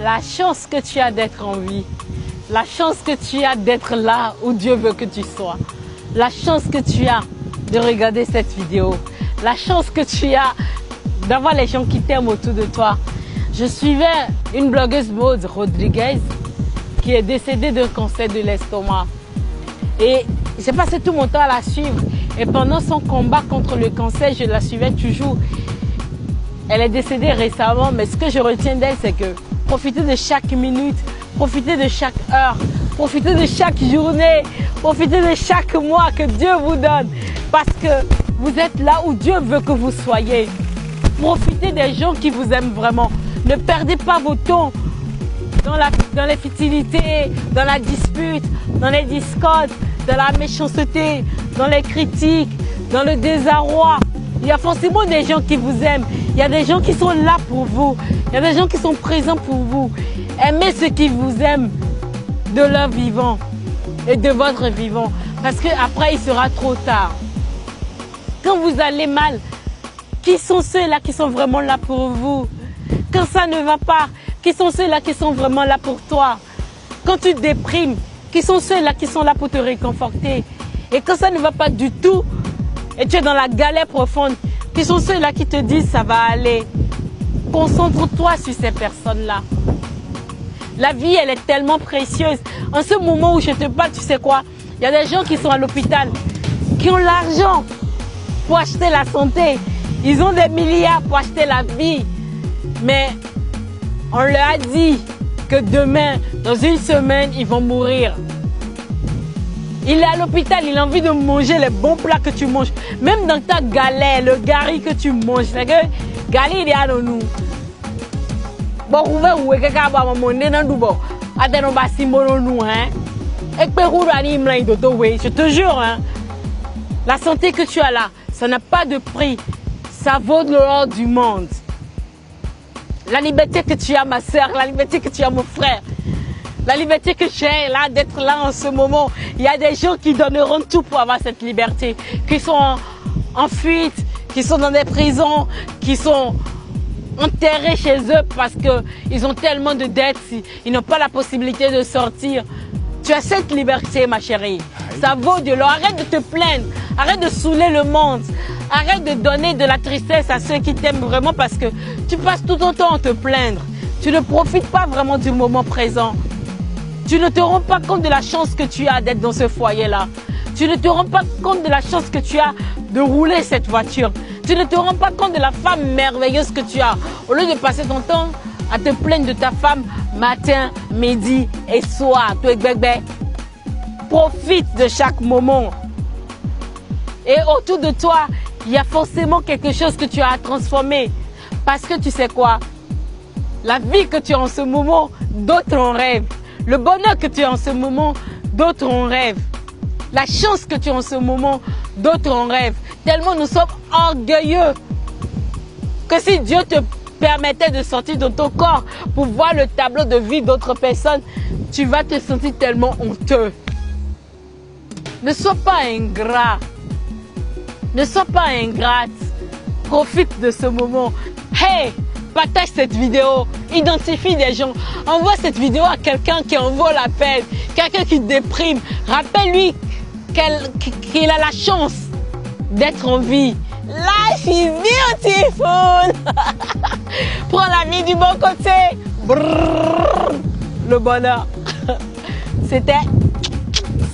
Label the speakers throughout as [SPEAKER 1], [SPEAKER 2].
[SPEAKER 1] La chance que tu as d'être en vie. La chance que tu as d'être là où Dieu veut que tu sois. La chance que tu as de regarder cette vidéo. La chance que tu as d'avoir les gens qui t'aiment autour de toi. Je suivais une blogueuse Maud Rodriguez qui est décédée d'un cancer de l'estomac. Et j'ai passé tout mon temps à la suivre. Et pendant son combat contre le cancer, je la suivais toujours. Elle est décédée récemment, mais ce que je retiens d'elle, c'est que profitez de chaque minute, profitez de chaque heure, profitez de chaque journée, profitez de chaque mois que Dieu vous donne. Parce que vous êtes là où Dieu veut que vous soyez. Profitez des gens qui vous aiment vraiment. Ne perdez pas vos temps dans les futilités, dans la dispute, dans les discordes, dans la méchanceté, dans les critiques, dans le désarroi. Il y a forcément des gens qui vous aiment. Il y a des gens qui sont là pour vous. Il y a des gens qui sont présents pour vous. Aimez ceux qui vous aiment de leur vivant et de votre vivant. Parce qu'après, il sera trop tard. Quand vous allez mal, qui sont ceux-là qui sont vraiment là pour vous? Quand ça ne va pas, qui sont ceux-là qui sont vraiment là pour toi? Quand tu déprimes, qui sont ceux-là qui sont là pour te réconforter? Et quand ça ne va pas du tout, et tu es dans la galère profonde, qui sont ceux-là qui te disent ça va aller? Concentre-toi sur ces personnes-là. La vie, elle est tellement précieuse. En ce moment où je te parle, tu sais quoi? Il y a des gens qui sont à l'hôpital, qui ont l'argent pour acheter la santé. Ils ont des milliards pour acheter la vie. Mais on leur a dit que demain, dans une semaine, ils vont mourir. Il est à l'hôpital, il a envie de manger les bons plats que tu manges. Même dans ta galère, le gari que tu manges. C'est que gari, il est à nous. Bon, vous voyez que je te jure, hein, la santé que tu as là, ça n'a pas de prix. Ça vaut de l'or du monde. La liberté que tu as, ma soeur, la liberté que tu as, mon frère, la liberté que j'ai là d'être là en ce moment. Il y a des gens qui donneront tout pour avoir cette liberté, qui sont en fuite, qui sont dans des prisons, qui sont enterrés chez eux parce qu'ils ont tellement de dettes, ils n'ont pas la possibilité de sortir. Tu as cette liberté, ma chérie. Ça vaut de l'or. Arrête de te plaindre. Arrête de saouler le monde. Arrête de donner de la tristesse à ceux qui t'aiment vraiment parce que tu passes tout ton temps à te plaindre. Tu ne profites pas vraiment du moment présent. Tu ne te rends pas compte de la chance que tu as d'être dans ce foyer-là. Tu ne te rends pas compte de la chance que tu as de rouler cette voiture. Tu ne te rends pas compte de la femme merveilleuse que tu as. Au lieu de passer ton temps à te plaindre de ta femme matin, midi et soir. Profite de chaque moment. Et autour de toi, il y a forcément quelque chose que tu as à transformer. Parce que tu sais quoi? La vie que tu as en ce moment, d'autres en rêvent. Le bonheur que tu as en ce moment, d'autres en rêvent. La chance que tu as en ce moment, d'autres en rêvent. Tellement nous sommes orgueilleux que si Dieu te permettait de sortir de ton corps pour voir le tableau de vie d'autres personnes, tu vas te sentir tellement honteux. Ne sois pas ingrat. Ne sois pas ingrate. Profite de ce moment. Hey! Partage cette vidéo, identifie des gens, envoie cette vidéo à quelqu'un qui en vaut la peine, quelqu'un qui déprime. Rappelle-lui qu'il a la chance d'être en vie. Life is beautiful. Prends la vie du bon côté. Brrr, le bonheur. C'était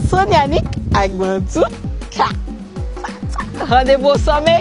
[SPEAKER 1] Sonia Nick avec Mantou. Rendez-vous au sommet.